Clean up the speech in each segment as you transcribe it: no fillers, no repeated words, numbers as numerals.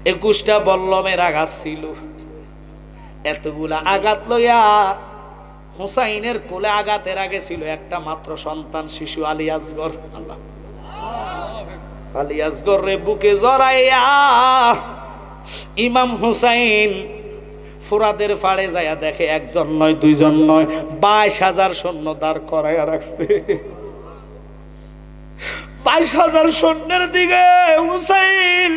21টা বল্লমের আঘাত ছিল। এতগুলা আঘাত লইয়া হুসাইনের কোলে আঘাতের আগে ছিল একটা মাত্র সন্তান শিশু আলী আসগর। আল্লাহ, আলী আসগর রে বুকে জড়াইয়া ইমাম হুসাইন ফুরাদের ফাড়ে যাইয়া দেখে একজন নয়, দুইজন নয়, 22,000 সৈন্য দাঁড় করাইয়া রাখছে। 22,000 সৈন্যের দিকে হুসাইন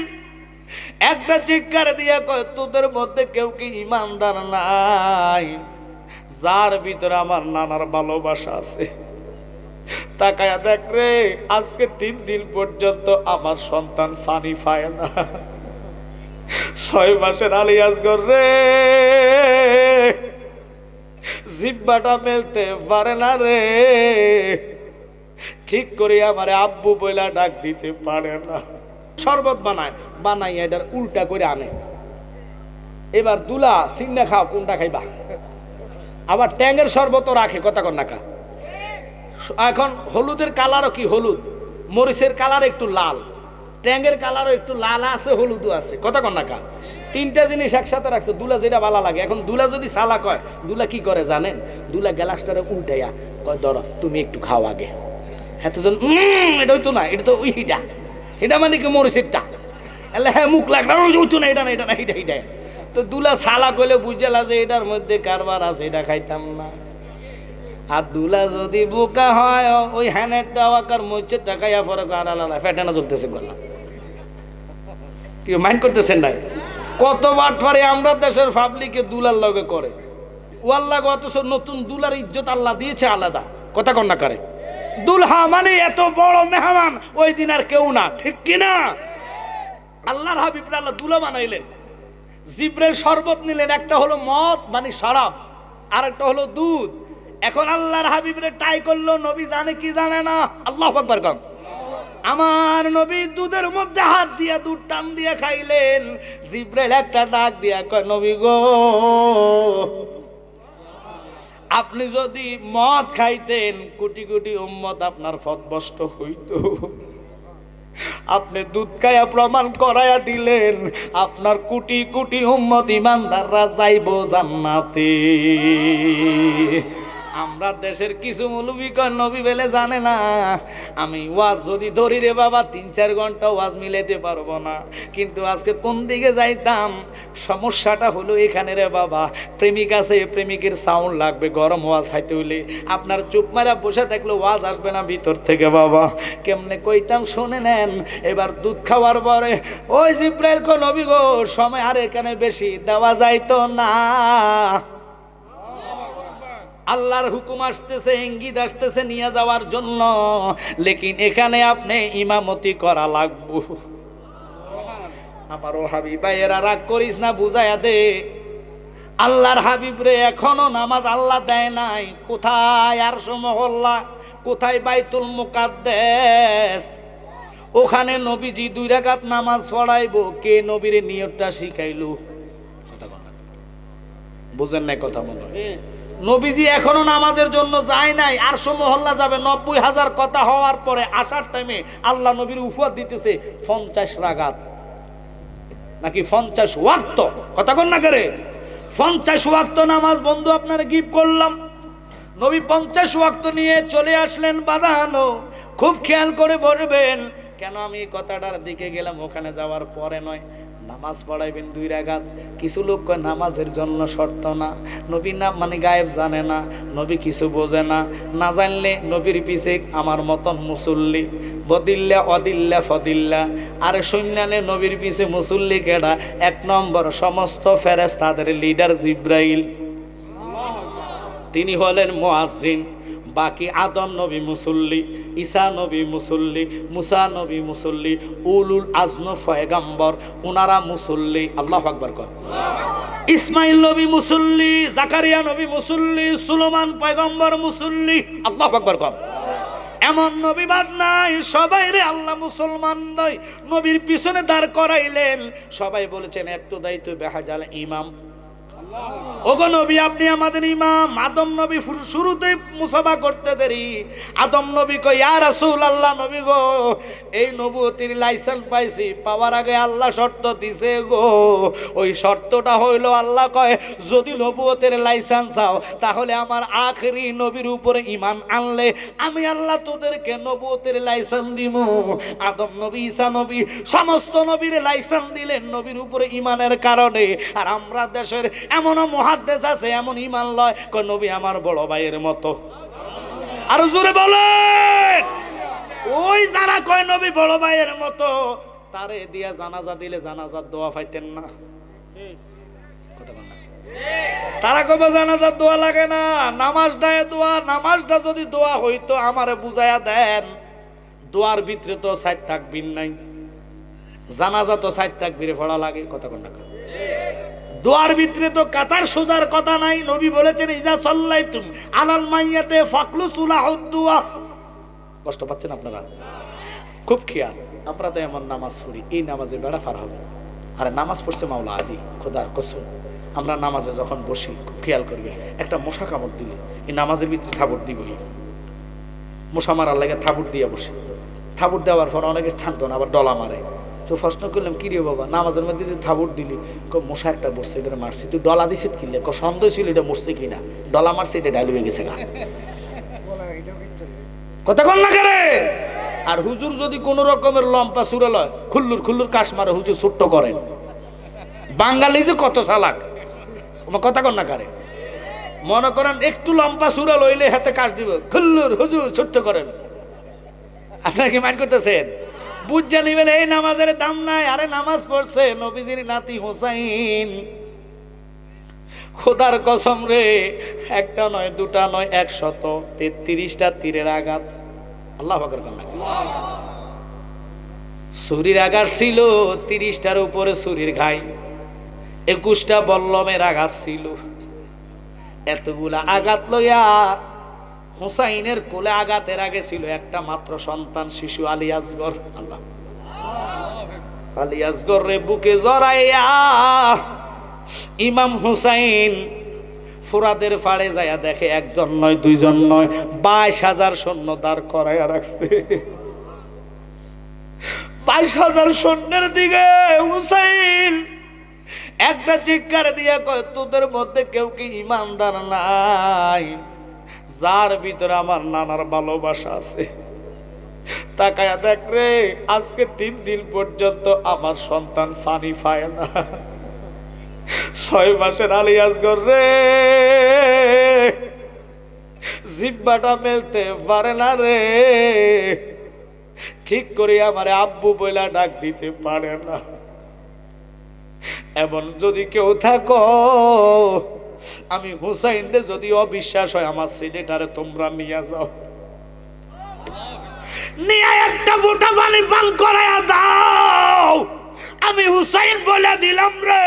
একটা চিৎকার দিয়া কয়, তোদের মধ্যে কেউ কি ইমানদার নাই, যার ভিতরে আমার নানার ভালোবাসা আছে? তাকায়া দেখ রে, আজকে 3 দিন পর্যন্ত আমার সন্তান পানি পায় না। 6 মাসের আলী আসগর রে, জিব্বাটা মেলতে পারে না রে, ঠিক করে আমার আব্বু বইলা ডাক দিতে পারে না। শরবত বানাই এটার উল্টা করে আনে। এবার দুলা সিন্না খাও, কোনটা খাইবা? আবার ট্যাঙ্গের শরবতও রাখে, কথা কন নাকা। এখন হলুদের কালারও কি, হলুদ মরিচের কালার একটু লাল, ট্যাঙ্গের কালারও একটু লাল আছে, হলুদও আছে, কথা কন নাকা। 3টা জিনিস একসাথে রাখছে, দুলা যেটা ভালো লাগে। এখন দুলা যদি সালা কয়, দুলা কি করে জানেন? দুলা গ্লাসটারে উল্টাইয়া কয়, ধরো তুমি একটু খাও আগে। হ্যাঁ, তো এটা হইতো না, এটা তো ওইটা, এটা মানে কি মরিচেরটা। হ্যাঁ, মুখ লাগলো, ওইতো না, এটা না, এটা না, এইটা। তো দুলা সালা কইলে বুঝালা যে এটার মধ্যে কারবার আছে, এটা খাইতাম না। আর দুলা যদি বোকা হয়, ওই হ্যানেরটা আকার মরিচের টাকাইয়া পরে আলাদা ফেটানা চলতেছে, বললাম কি মাইন্ড করতেছেন না? কত বাটপারে আমরা দেশের পাবলিকে দুলার লগে করে, ওয়াল্লাহ অথচ নতুন দুলার ইজ্জত আল্লাহ দিয়েছে আলাদা, কথা কন না করে। দুলহা মানে এত বড় মেহমান, ওই দিন আর কেউ না, ঠিক কিনা? আল্লাহর হাবিব আল্লাহ দুলা বানাইলেন। জিব্রাইল শরবত নিলেন, একটা হলো মদ মানে শরাব, আর একটা হলো দুধ। এখন আল্লাহর হাবিবরে টাই করলো, নবী জানে কি জানে না? আল্লাহু আকবার কম। আমার নবী দুধের মধ্যে হাত দিয়া দুধ টান দিয়া খাইলেন। জিব্রাইল একটা ডাক দিয়া কয়, নবী গো, আপনি যদি মদ খাইতেন কোটি কোটি উম্মত আপনার পথভ্রষ্ট হইতো। আপনি দুধ খাইয়া প্রমাণ করাইয়া দিলেন আপনার কোটি কোটি উম্মত ইমানদাররা যাইব জান্নাতে। আমরা দেশের কিছু মৌলবি কয় নবী বেলে জানে না। আমি ওয়াজ যদি ধরি রে বাবা 3-4 ঘন্টা ওয়াজ মিলাইতে পারবো না। কিন্তু আজকে কোন দিকে যাইতাম, সমস্যাটা হলো এখানে রে বাবা, প্রেমিক আছে, প্রেমিকের সাউন্ড লাগবে গরম ওয়াজ হাইতে হইলে। আপনার চুপ মারা বসে থাকলে ওয়াজ আসবে না ভিতর থেকে বাবা। কেমনে কইতাম শুনে নেন। এবার দুধ খাওয়ার পরে ওই জিব্রাইল কো, নবী গো, সময় আর এখানে বেশি দেওয়া যাইতো না। আল্লাহর হুকুম আসতেছে, ইঙ্গিত আসতেছে নিয়ে যাওয়ার জন্য, লেকিন এখানে আপনি ইমামতি করা লাগবো। আমার ও হাবিব এরা রাগ করিস না, বুঝাইয়া দে। আল্লাহর হাবিব রে এখনো নামাজ আল্লাহ দেয় নাই। কোথায় আরশ মহল্লা, কোথায় বাইতুল মুকাদ্দাস, ওখানে নবীজি 2 রাকাত নামাজ পড়াইবো। কে নবীরে নিয়তটা শিখাইলো? বুঝেন নাই কথা মনে হয়? নবীজি এখনো নামাজের জন্য যায় নাই, আরশ মহল্লা যাবে। 90,000 কথা হওয়ার পরে আসার টাইমে আল্লাহ নবীর উপহার দিতেছে 50 রাকাত নাকি 50 ওয়াক্ত, কথা কন না করে। 50 ওয়াক্ত নামাজ বন্ধু আপনারা গিফট করলাম। নবী 50 ওয়াক্ত নিয়ে চলে আসলেন বাঁধানো। খুব খেয়াল করে বলবেন, কেন আমি কথাটার দিকে গেলাম, ওখানে যাওয়ার পরে নয়। নামাজ পড়াইবেন 2 রাকাত। কিছু লোক কয় নামাজের জন্য শর্ত না, নবীর নাম মানে গায়েব জানে না, নবী কিছু বোঝে না। না জানলে নবীর পিছে আমার মতন মুসল্লি, বদিল্লা অদিল্লা ফদিল্লা। আর সৈন্যানে নবীর পিছে মুসল্লি কেডা? 1 নম্বর সমস্ত ফেরেশতাদের লিডার জিব্রাইল, তিনি হলেন মুয়াজ্জিন। বাকি আদম নবী মুসল্লি, ঈসা নবী মুসল্লি, মুসা নবী মুসল্লি, উলুল আজম পয়গম্বর ওনারা মুসল্লি। আল্লাহু আকবার কর। ইসমাইল নবী মুসল্লি, জাকারিয়া নবী মুসল্লি, সুলেমান পয়গম্বর মুসল্লি। আল্লাহু আকবার কর। এমন নবী বাদ নাই, সবাই রে আল্লাহ মুসলমান নয় নবীর পিছনে দাঁড় করাইলেন। সবাই বলেছেন একটু দায়িত্ব বেহাজাল ইমাম। ওগো নবী, আপনি আমাদের ইমাম। আদম নবী শুরুতে মুসাফা করতে দেরি। আদম নবী কই, ইয়া রাসূলুল্লাহ, নবী গো, এই নবুয়তির লাইসেন্স পাইছি, পাওয়ার আগে আল্লাহ শর্ত দিছে গো। ওই শর্তটা হইল, আল্লাহ কয়, যদি নবুয়তের লাইসেন্স চাও তাহলে আমার আখেরি নবীর উপরে ঈমান আনলে আমি আল্লাহ তোদেরকে নবুয়তের লাইসেন্স দিব। আদম নবী, ঈসা নবী, সমস্ত নবীর লাইসেন্স দিলেন নবীর উপরে ঈমানের কারণে। আর আমরা দেশের এমন মুহাদ্দিস আছে, এমন ঈমান লয়, কয় নবী আমার বড় ভাইয়ের মতো। আর জোরে বলেন, ওই যারা কয় নবী বড় ভাইয়ের মতো, তারে দিয়া জানাজা দিলে জানাজার দোয়া পাইতেন না। তারা কবে জানাজার দোয়া লাগে না, নামাজটায় দোয়া। নামাজটা যদি দোয়া হইতো আমারে বুঝাইয়া দেন। দোয়ার ভিতরে তো সাইড তাকবীর নাই, জানাজা তো সাইড তাকবীরে পড়া লাগে। কথা কোন না, দোয়ার ভিতরে তো কাতার সোজার কথা নাই। নবী বলেছেন, ইজা সাল্লাইতুম আলাল মাইয়াতে ফাকলুসু লাহুদ দুআ। কষ্ট পাচ্ছেন আপনারা? খুব খেয়াল, আমরা তো এমন নামাজ পড়ি, এই নামাজে বেড়া পার হবে। আরে নামাজ পড়ছে মাওলা আলী, খোদার কসম। আমরা নামাজে যখন বসি, খুব খেয়াল করবে, একটা মশা কামড় দিলে এই নামাজের ভিতরে থাবড় দিবই। মশা মারার লাগে থাবড় দিয়ে বসে, থাবড় দেওয়ার পর অনেকে থামতো না, আবার ডলা মারে। তো প্রশ্ন করলাম, কি রে বাবা, নামাজের মধ্যে থাবড় দিলি? মশা একটা বসছে, এটা মারছি। তুই ডলা দিছিস কিনলে? সন্দেহ ছিল এটা মরছে কিনা, ডলা মারছে, এটা ডাইল হয়ে গেছে গা। কথা কন না করে। আর হুজুর যদি কোন রকমের লম্পা সুরে লয়, খুল্লুর খুল্লুর কাশ মারে, হুজুর ছোট্ট করেন। বাঙালি যে কত চালাক, কথা কন না করে। মনে করেন একটু লম্পা সুরে লইলে হাতে কাশ দিব, খুল্লুর হুজুর ছোট্ট করেন। আপনারা কি মাইন্ড করতেছেন? বুঝা নিবেন, এই নামাজের দাম নাই। আরে নামাজ পড়ছে নবীজির নাতি হোসাইন। খোদার কসম রে, একটা নয়, দুটা নয়, 133টা তীরের আঘাত। আল্লাহু আকবার। ছুরির আঘাত ছিল 30টার উপরে ছুরির ঘাই, 21টা বল্লমের আঘাত ছিল। এতগুলা আঘাত লইয়া হুসাইনের কোলে আঘাতের আগে ছিল একটা মাত্র সন্তান শিশু আলী আসগর। আল্লাহ, আলী আসগর রে বুকে জড়াইয়া ইমাম হুসাইন ফুরাদের ফাড়ে যায়া দেখে, একজন নয়, দুইজন নয়, 22,000 সৈন্য দাঁড় করাইয়া রাখছে। 22,000 সৈন্যের দিকে হুসাইন একটা চিৎকার দিয়া কয়, তোদের মধ্যে কেউ কি ইমানদার নাই, যার ভিতরে আমার নানার ভালোবাসা আছে? তাকায়া দেখ রে, আজকে 3 দিন পর্যন্ত আমার সন্তান পানি পায় না। 6 মাসের আলী আসগর রে, জিব্বাটা মেলতে পারে না রে, ঠিক করে আমার আব্বু বইলা ডাক দিতে পারে না। এমন যদি কেউ থাকো, আমি হুসাইন রে যদি অবিশ্বাস হয়, আমার ছেলেটারে তোমরা নিয়ে যাও, নিয়ে একটা বোটা পানি পান করাইয়া দাও। আমি হুসাইন বলে দিলাম রে,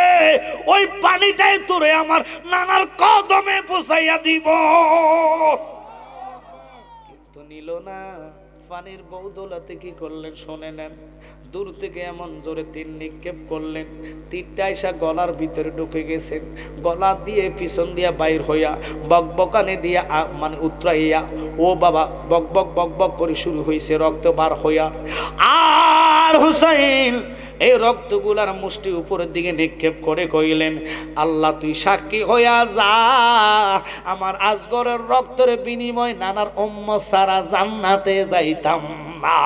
ওই পানিটাই তোরে আমার নানার কদমে পৌঁছাইয়া দিব। কিন্তু নিল না। পানির বৌদলাতে কি করলেন শুনে নেন। দূর থেকে এমন জোরে তীর নিক্ষেপ করলেন, তীরটা এসে গলার ভিতরে ঢুকে গেছেন। গলা দিয়ে পিছন দিয়া বাইর হইয়া বকবকানে দিয়া মানে উতরাইয়া, ও বাবা, বকবক বকবক করে শুরু হয়েছে, রক্ত বার হইয়া। আর হুসাইন এই রক্তগুলার মুষ্টি উপরের দিকে নিক্ষেপ করে কইলেন, আল্লাহ তুই সাক্ষী হইয়া যা, আমার আজগরের রক্তের বিনিময় নানার উম্মত সারা জান্নাতে যাইতাম না।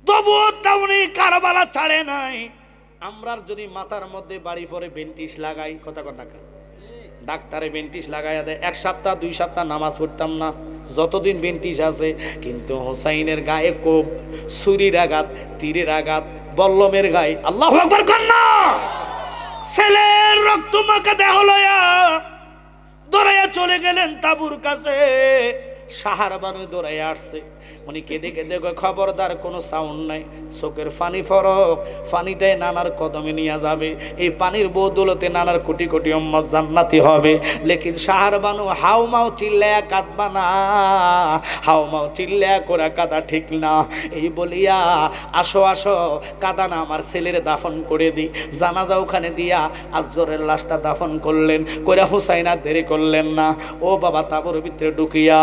তবুও তাউনি কারবালা ছাড়ে নাই। আমরার যদি মাথার মধ্যে বাড়ি পরে বেন্টিস লাগাই, কথা কথা ডাক্তারে বেন্টিস লাগাইয়া দেয়, 1 সপ্তাহ 2 সপ্তাহ নামাজ পড়তাম না, যতদিন বেন্টিস আছে। কিন্তু হোসাইনের গায়ে কোপ, ছুরির আঘাত, তীরের আঘাত, বল্লমের গায়ে। আল্লাহু আকবার কন্যা, ছেলের রক্ত মাখা দেহ লইয়া দৌড়াইয়া চলে গেলেন তাবুর কাছে। সাহার বানু দৌড়াইয়া আসছে, উনি কেঁদে কেঁদে কয় খবরদার কোনো সাউন্ড নাই, চোখের পানি ফরক, পানিটাই নানার কদমে নিয়ে যাবে, এই পানির বদৌলতে নানার কোটি কোটি উম্মত জান্নাতি হবে। লেকিন শাহর বানু হাউ মাও চিল্লায়া কাঁদবা না, হাউ মাও চিল্লায়া করে কাঁদা ঠিক না। এই বলিয়া আসো আসো কাঁদা না, আমার ছেলের দাফন করে দিই। জানাজা ওখানে দিয়া আসগরের লাশটা দাফন করলেন, করে হুসাইন আর দেরি করলেন না। ও বাবা তাবুর ভিতরে ঢুকিয়া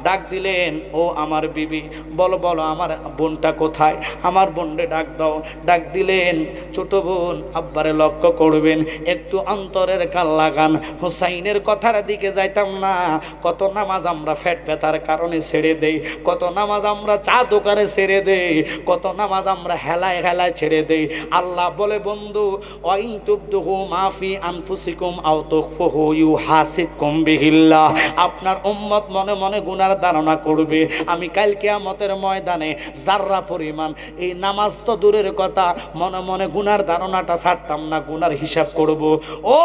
ডাক দিলেন, ও আমার বিবি, বলো বলো আমার বোনটা কোথায়, আমার বোনরে ডাক দাও। ডাক দিলেন, ছোট বোন আব্বারে লক্ষ্য করবেন, একটু অন্তরের কান লাগান। হুসাইনের কথার দিকে যাইতাম না, কত নামাজ আমরা ফ্যাট ব্যথার কারণে ছেড়ে দেই, কত নামাজ আমরা চা দোকানে ছেড়ে দেই, কত নামাজ আমরা হেলায় হেলায় ছেড়ে দেই। আল্লাহ বলে বন্ধু, ওয়াইন তুবদুহু মাফি আনফুসিকুম আও তুখফুহু ইউহাসিবকুম বিহিল্লাহ। আপনার উম্মত মনে মনে গুনার ধারণা করবে, আমি কাল কিয়ামতের ময়দানে যাররা পরিমাণ এই নামাজ তো দূরের কথা, মনে মনে গুনার ধারণাটা ছাড়তাম না, গুনার হিসাব করব। ও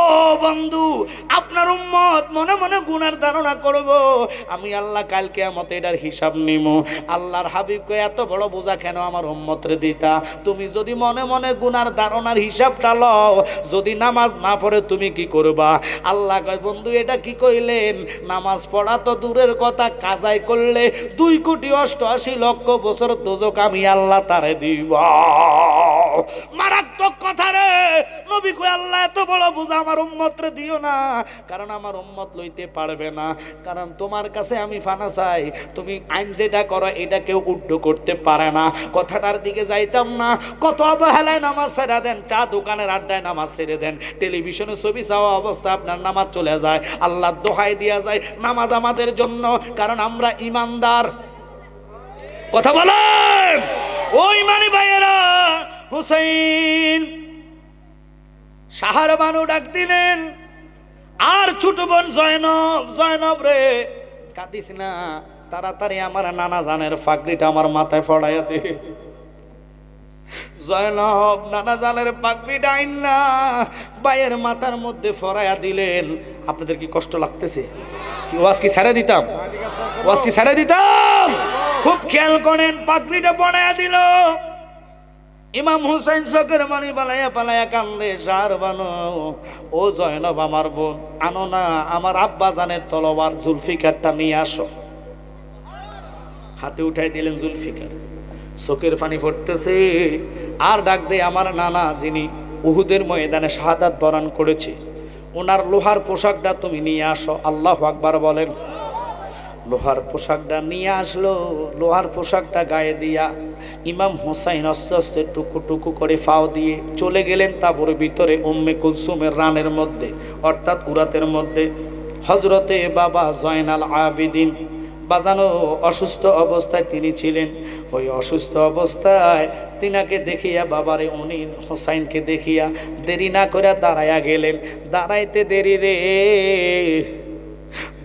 বন্ধু, আপনার উম্মত মনে মনে গুনার ধারণা করব, আমি আল্লাহ কাল কিয়ামতে এটার হিসাব নিব। আল্লাহর হাবিবকে এত বড় বোঝা কেন আমার উম্মতরে দিতা? তুমি যদি মনে মনে গুনার ধারণার হিসাবটা লও, যদি নামাজ না পড়ে তুমি কি করবা? আল্লাহ কয় বন্ধু এটা কি কইলেন? নামাজ পড়া তো দূরের কথা, কাজাই করলে 2,88,00,000 বছর দোজক আমি আল্লাহ তারে দিব। মারাত্মক কথা রে নবী কই, আল্লাহ এত বড় বোঝা আমার উম্মতরে দিও না, কারণ আমার উম্মত লইতে পারবে না। কারণ তোমার কাছে আমি ফানা চাই, তুমি আইন যেটা করো এটা কেউ উড্ড করতে পারে না। কথাটার দিকে যাইতাম না, কত অবহেলায় নামাজ ছেড়ে দেন, চা দোকানের আড্ডায় নামাজ ছেড়ে দেন, টেলিভিশনে ছবি চাওয়া অবস্থা আপনার নামাজ চলে যায়, আল্লাহ দোহাই দিয়া যায় নামাজ আমাদের জন্য, কারণ আমরা ইমানদার। কথা বলেন ও ইমানি ভাইয়েরা। হুসাইন শাহর বানু ডাক দিলেন, আর ছোট বোন জয়নব, জয়নব রে কাঁদিস না, তাড়াতাড়ি আমার নানা জানের পাগড়িটা আমার মাথায় ফড়াইয়া দে। জয়নব নানা জানের পাগড়িটা আইনা ভাইয়ের মাথার মধ্যে ফড়াইয়া দিলেন। আপনাদের কি কষ্ট লাগতেছে? কি ওয়াজ কি ছেড়ে দিতাম? ওয়াজ কি ছেড়ে দিতাম? খুব খেয়াল করেন, পাগড়িটা পড়াইয়া দিল। ইমাম হুসাইন চোখের পানি পালাইয়া পালাইয়া কান্দে, শাহর বানু ও জয়নব আমার বোন, আনো না আমার আব্বা জানের তলোয়ার, জুলফিকারটা নিয়ে আসো। হাতে উঠাই দিলেন জুলফিকার, চোখের পানি পড়তেছে। আর ডাক দেয় আমার নানা, যিনি উহুদের ময়দানে শাহাদাত বরণ করেছে, ওনার লোহার পোশাকটা তুমি নিয়ে আসো। আল্লাহু আকবার বলেন। লোহার পোশাকটা নিয়ে আসলো। লোহার পোশাকটা গায়ে দিয়া ইমাম হুসাইন আস্তে আস্তে টুকু টুকু করে ফাও দিয়ে চলে গেলেন তাবুর ভিতরে উম্মে কুলসুমের রানের মধ্যে, অর্থাৎ উরাতের মধ্যে। হজরতে বাবা জয়নাল আবেদিন বাজানো অসুস্থ অবস্থায় তিনি ছিলেন। ওই অসুস্থ অবস্থায় তিনাকে দেখিয়া বাবারে উনি হুসাইনকে দেখিয়া দেরি না করে দাঁড়াইয়া গেলেন। দাঁড়াইতে দেরি রে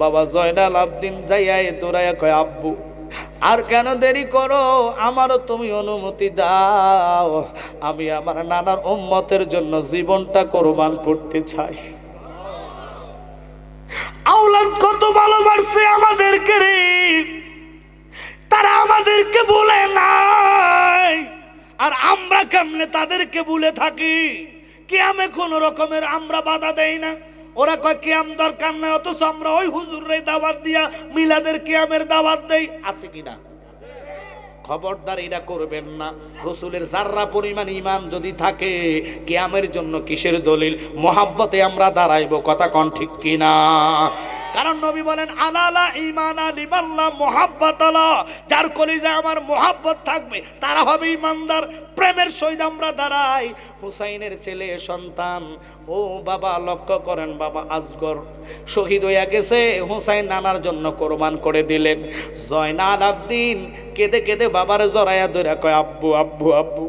বাবা জয়নাল আবেদিন যাইয়া দৌড়াইয়া কয়, আব্বু আর কেন দেরি করো, আমারও তুমি অনুমতি দাও, আমি আমার নানার উম্মতের জন্য জীবনটা কোরবান করতে চাই। আওলাদ কত ভালোবাসছে আমাদেরকে রে, তারা আমাদেরকে বলে নাই, আর আমরা কেমনে তাদেরকে বলে থাকি। কিয়ামে কোন রকমের আমরা বাধা দেই না। ওরা কয় কিয়াম দরকার নাই, অথচ আমরা ওই হুজুরের দাওয়াত দিয়া মিলাদের কিয়ামের দাওয়াত দেই। আছে কিনা? খবরদার এটা করবেন না। রাসূলের যাররা পরিমাণ ঈমান যদি থাকে, কিয়ামের জন্য কিসের দলিল? মুহাব্বতে আমরা দাঁড়াইবো। কথা কোন ঠিক কিনা? কারণ নবী বলেন, আলালা ঈমান লিমাল্লাহ মুহাব্বাতালা, যার কলিজায় আমার মুহাব্বত থাকবে তারা হবে ঈমানদার। প্রেমের সহিত আমরা দাঁড়াই। হুসাইনের ছেলে সন্তান, ও বাবা লক্ষ্য করেন, বাবা আসগর শহীদ হইয়া গেছে, হুসাইন নানার জন্য কোরবান করে দিলেন। জয়নাল আবেদিন কেঁদে কেঁদে বাবার জড়াইয়া ধরে কয়, আব্বু আব্বু আব্বু।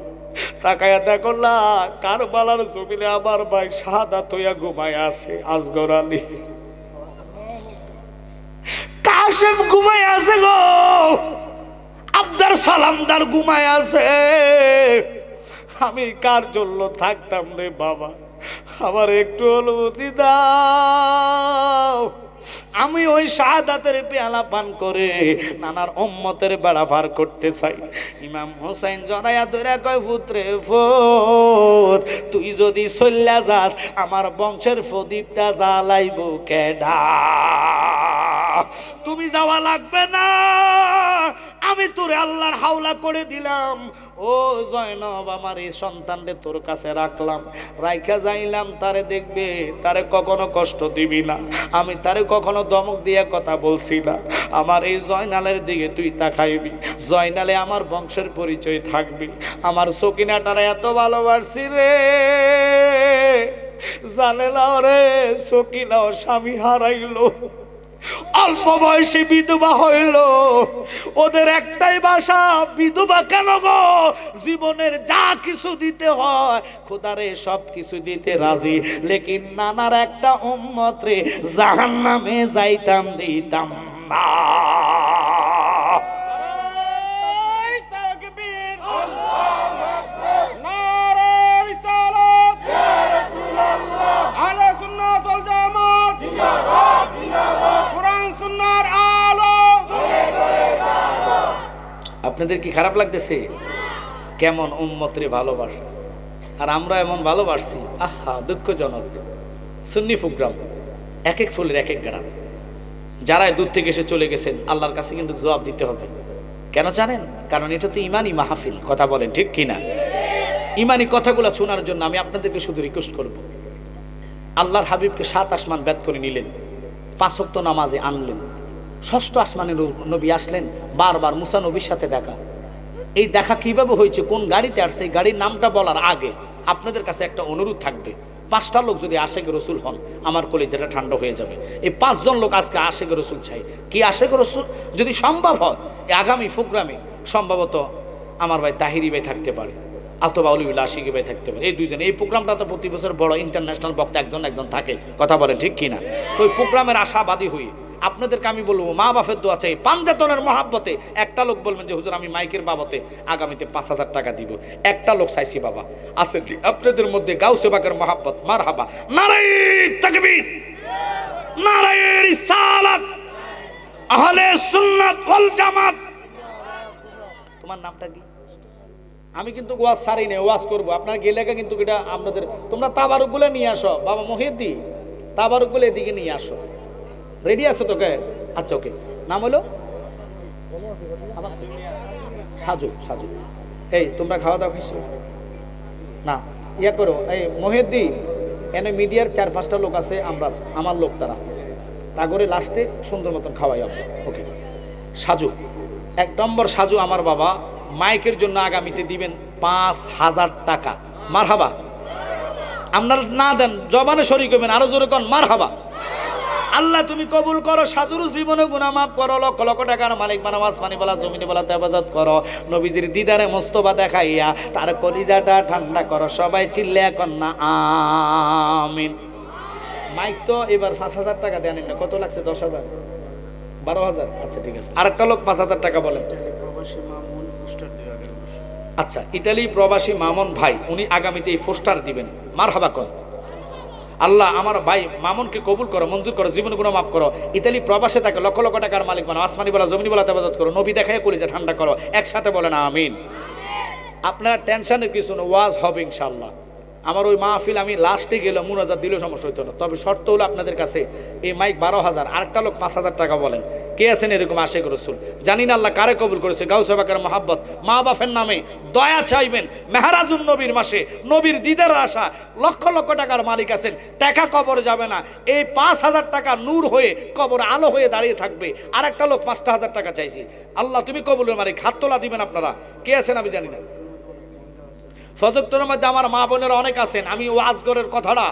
তাকায়া দেখলা কারবালার জমিনে আমার ভাই শাহাদাত হইয়া ঘুমায় আছে। আসগর আলী কাশেম ঘুমায় আছে গো, আব্দার সালামদার ঘুমায় আছে। আমি কার জন্য থাকতাম রে বাবা, আমার একটু অনুমতি দাও। আমি ওই শাহাদাতের পেয়ালা পান করে নানার উম্মতের বেড়া পার করতে চাই। ইমাম হোসেন জড়াইয়া ধরে কয়, পুত্রে ফুত, তুই যদি চল্লা যাস আমার বংশের প্রদীপটা জ্বালাইব কেডা? তুমি যাওয়া লাগবে না, আমি তোরে আল্লাহর হাওলা করে দিলাম। ও জয়নব, আমার এই সন্তানরে তোর কাছে রাখলাম, রাইখা যাইলাম, তারে দেখবে, তারে কখনো কষ্ট দিবি না, আমি তারে কখনো ধমক দিয়ে কথা বলছি না। আমার এই জয়নালের দিকে তুই তাকাইবি, জয়নালে আমার বংশের পরিচয় থাকবি। আমার সকিনাটারে এত ভালোবাসি রে, জানে না রে, সকিনাও স্বামী হারাইলো, অল্প বয়সে বিধবা হইল। ওদের একটাই ভাষা, বিধবা কেন গো? জীবনের যা কিছু দিতে হয় খোদারে সব কিছু দিতে রাজি, লেকিন নানার একটা উম্মত রে জাহান্নামে যাইতাম দিতাম না। আপনাদের কি খারাপ লাগতেছে? কেমন উম্মতরে ভালোবাসা, আর আমরা এমন ভালোবাসছি, আহা দুঃখজনক। সুন্নি প্রোগ্রাম, এক এক ফুলের এক এক গ্রাম। যারা দূর থেকে এসে চলে গেছেন আল্লাহর কাছে কিন্তু জবাব দিতে হবে। কেন জানেন? কারণ এটা তো ইমানি মাহফিল, কথা বলেন ঠিক কিনা? ইমানি কথাগুলো শোনার জন্য আমি আপনাদেরকে শুধু রিকোয়েস্ট করব, আল্লাহর হাবিবকে 7 আসমান ব্যাত করে নিলেন, 5 ওয়াক্ত নামাজে আনলেন, 6ষ্ঠ আসমানে নবী আসলেন, বারবার মুসা নবীর সাথে দেখা। এই দেখা কিভাবে হয়েছে, কোন গাড়িতে আসছে, এই গাড়ির নামটা বলার আগে আপনাদের কাছে একটা অনুরোধ থাকবে, 5টা লোক যদি আশেক রসুল হন আমার কলিজাটা ঠান্ডা হয়ে যাবে। এই 5 জন লোক আজকে আশেক রসুল চাই। কি আশেক রসুল? যদি সম্ভব হয় এই আগামী প্রোগ্রামে সম্ভবত আমার ভাই তাহিরি ভাই থাকতে পারে, অথবা অলিউল্লাহ আশিকি ভাই থাকতে পারে। এই দুইজন, এই প্রোগ্রামটা তো প্রতি বছর বড় ইন্টারন্যাশনাল বক্তা একজন থাকে, কথা বলেন ঠিক কিনা? তো ওই প্রোগ্রামের আশাবাদী হই। আপনাদেরকে আমি বলবো, মা বাপের দোয়া চাই, পাঞ্জাতনের মহাব্বতে একটা লোক বলবেন যে হুজুর আমি মাইকের বাবতে আগামীতে 5000 টাকা দিব। একটা লোক চাইছি বাবা, আছেন আপনাদের মধ্যে গাউসে বাকের মহাব্বত? মারহাবা, নারায়ে তাকবীর, নারায়ে রিসালাত, আহলে সুন্নাত ওয়াল জামাত। তোমার নামটা কি? আমি কিন্তু ওয়াজ ছাড়ি না, ওয়াজ করবো। আপনার গেলে কিন্তু এটা আপনাদের, তোমরা তাবারুকগুলো নিয়ে আসো। বাবা মহিউদ্দি, তাবারুকগুলো এদিকে নিয়ে আসো। রেডি আছো তো? কে? আচ্ছা ওকে। নাম হলো সাজু। সাজু, এই তোমরা খাওয়া দাওয়া খাইছো না? ইয়া করো, এই মহিউদ্দি, এনে মিডিয়ার 4-5টা লোক আছে, আমরা আমার লোক, তারা তাগরে লাস্টে সুন্দর মতন খাওয়াই আমরা। ওকে সাজু, 1 নম্বর সাজু আমার বাবা মাইকের জন্য আগামীতে দিবেন 5000 টাকা। মারহাবা। আপনারা না দেন জবানে শরীক হবেন, আরো জোরে কোন মারহাবা। আল্লাহ তুমি কবুল করো, সাজুর জীবনে গুনাহ মাফ করো, লক্ষ লক্ষ টাকার মালিক বানাও, আসমানি বলা জমিনে বলা তেবাদত করো, নবীজির দিদারে মোস্তফা দেখাইয়া তার কলিজাটা ঠান্ডা করো। সবাই চিল্লায়া কর না আমিন। মাইক তো এবার 5000 টাকা দেন না, কত লাগছে? 10,000, 12,000? আচ্ছা ঠিক আছে। আরেকটা লোক 5000 টাকা বলেন। আচ্ছা, ইতালি প্রবাসী মামুন ভাই, উনি আগামীতে এই পোস্টার দিবেন। মারহাবা কর। আল্লাহ আমার ভাই মামুনকে কবুল করো, মঞ্জুর করো, জীবন গুনাহ মাফ করো। ইতালি প্রবাসে থাকে, লক্ষ লক্ষ টাকার মালিক বানাও, আসমানি বলা জমিনি বলা তেবাদত করো, নবী দেখায় কলিজা ঠান্ডা করো। একসাথে বলেন আমিন। আপনারা টেনশনের কিছু না, ওয়াজ হবে ইনশাআল্লাহ। আমার ওই মাহফিল আমি লাস্টে গেলে মুনাজাত দিলেও সমস্যা হইতো না, তবে শর্ত হলো আপনাদের কাছে এই মাইক 12,000, আরেকটা লোক 5000 টাকা বলেন। কে আছেন এরকম আশেক রসুল? জানি না আল্লাহ কারে কবুল করেছে। গাউসে বাকের মহাব্বত, মা বাপের নামে দয়া চাইবেন, মেহরাজুন নবীর মাসে নবীর দিদার আশা, লক্ষ লক্ষ টাকার মালিক আছেন, টাকা কবর যাবে না। এই 5000 টাকা নূর হয়ে কবর আলো হয়ে দাঁড়িয়ে থাকবে। আরেকটা লোক 5,000 টাকা চাইছি। আল্লাহ তুমি কবুলের মালিক, হাত তোলা দিবেন আপনারা। কে আছেন আমি জানি না। ফজরের মধ্যে আমার মা বোনেরা অনেক আছেন। আমি ওয়াজগরের কথাটা,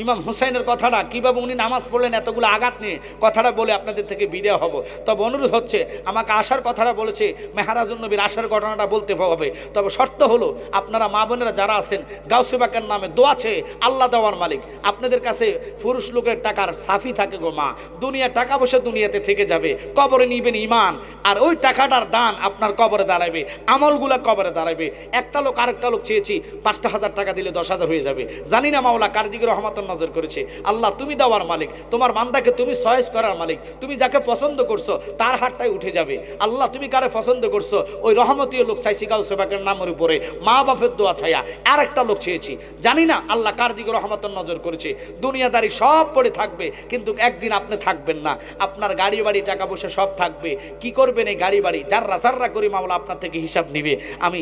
ইমাম হুসাইনের কথাটা, কিভাবে উনি নামাজ পড়লেন এতগুলো আঘাত নিয়ে, কথাটা বলে আপনাদের থেকে বিদায় হব। তবে অনুরোধ হচ্ছে, আমাকে আসার কথাটা বলেছে, মেহরাজুন নবীর আসার ঘটনাটা বলতে হবে। তবে শর্ত হলো আপনারা মা বোনেরা যারা আছেন, গাউসে বাকের নামে দোয়া চেয়ে, আল্লাহ দেওয়ার মালিক, আপনাদের কাছে পুরুষ লোকের টাকার সাফি থাকে গো মা, দুনিয়া টাকা পয়সা দুনিয়াতে থেকে যাবে, কবরে নিবেন ইমান, আর ওই টাকাটার দান আপনার কবরে দাঁড়াবে, আমলগুলা কবরে দাঁড়াবে। একটা লোক আরেকটা লোক চেয়েছি, 5,000 টাকা দিলে 10,000 হয়ে যাবে। জানি না মাওলা কার দিকে রহমত নজর করেছে। আল্লাহ তুমি দেওয়ার মালিক, তোমার বান্দাকে তুমি চয়েস করার মালিক, তুমি যাকে পছন্দ করছো তার হাতটাই উঠে যাবে। আল্লাহ তুমি কারে পছন্দ করছো ওই রহমতীয় লোক চাইছি গাউসে পাকের নামের উপরে, মা বাপের দোয়া ছায়া আর একটা লোক চেয়েছি। জানি না আল্লাহ কার দিকে রহমতের নজর করেছে। দুনিয়াদারি সব পড়ে থাকবে, কিন্তু একদিন আপনি থাকবেন না। আপনার গাড়ি বাড়ি টাকা পয়সা সব থাকবে, কি করবেন এই গাড়ি বাড়ি? যাররা যাররা করে মামলা আপনার থেকে হিসাব নিবে। আমি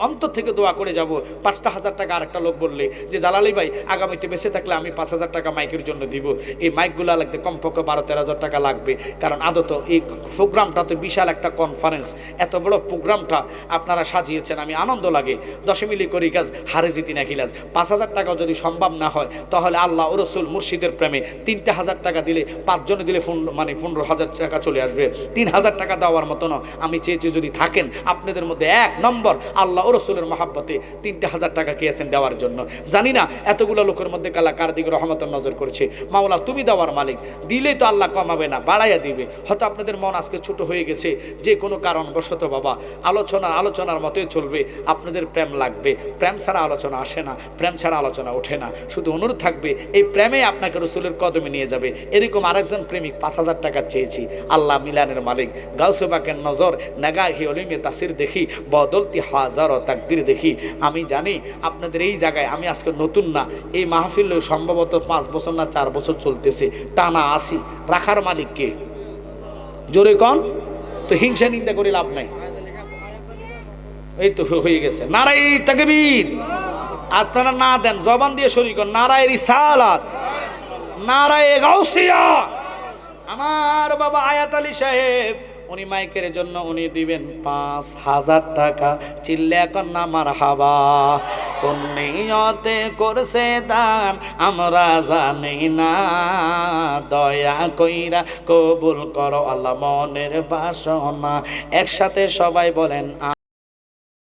অন্তর থেকে দোয়া করে যাব। 5,000 টাকা আরেকটা লোক বললে যে জালালি ভাই আগামীতে বেঁচে থাকলে আমি 5,000 টাকা মাইকের জন্য দিব। এই মাইকগুলো লাগতে কমপক্ষে 12-13 হাজার টাকা লাগবে, কারণ আদত এই প্রোগ্রামটা তো বিশাল একটা কনফারেন্স, এত বড় প্রোগ্রামটা আপনারা সাজিয়েছেন, আমি আনন্দ লাগে। 10 মিলি করি কাজ হারে জিতি না খিলাজ। 5,000 টাকাও যদি সম্ভব না হয় তাহলে আল্লাহ ও রসুল মুর্শিদের প্রেমে 3,000 টাকা দিলে 5 জনে দিলে 15,000 টাকা চলে আসবে। 3,000 টাকা দেওয়ার মতন আমি চেয়েছি যদি থাকেন আপনাদের মধ্যে 1 নম্বর আল্লাহ ও রসুলের মহাব্বতে 3,000 টাকা খেয়েছেন দেওয়ার জন্য। জানি না এতগুলো লোকের মধ্যে কালা কার দিকে রহমতের নজর করেছে। মাওলা তুমি দেওয়ার মালিক, দিলেই তো আল্লাহ কমাবে না, বাড়াইয়া দিবে। হয়তো আপনাদের মন আজকে ছোট হয়ে গেছে যে কোনো কারণবশত, বাবা আলোচনার মতোই চলবে। আপনাদের প্রেম লাগবে, প্রেম ছাড়া আলোচনা আসে না, প্রেম ছাড়া আলোচনা ওঠে না। শুধু অনুরোধ থাকবে এই প্রেমে আপনাকে রসুলের কদমে নিয়ে যাবে। এরকম আরেকজন প্রেমিক 5,000 টাকা চেয়েছি। আল্লাহ মিলানের মালিক, গাউসে পাকের নজর নাগাহি অলিমে তাসির দেখি, বদলতি হাজার ও তাকদির দেখি। আমি জানি আপনাদের এই জায়গায় আমি আজকে নতুন না, এই মাহফিল সম্ভবত 5 বছর না 4 বছর চলতেছে, টানা আসি। রাখার মালিক কে? জোরে কন তো, হিংসা নিন্দা করে লাভ নাই। এই তো হয়ে গেছে নারায়ে তাকবীর। আপনারা না দেন জবান দিয়ে শরীক হন, নারায়ে রিসালাত, নারায়ে গাউসিয়া। আমার বাবা আয়াত আলী সাহেব উনি মাইকের জন্য উনি দিবেন 5,000 টাকা। চিল্লে এখন না মারহাবা। কোন নিয়তে করছে দান আমরা জানি না, দয়া কইরা কবুল করো আল্লাহ মনের বাসনা। একসাথে সবাই বলেন।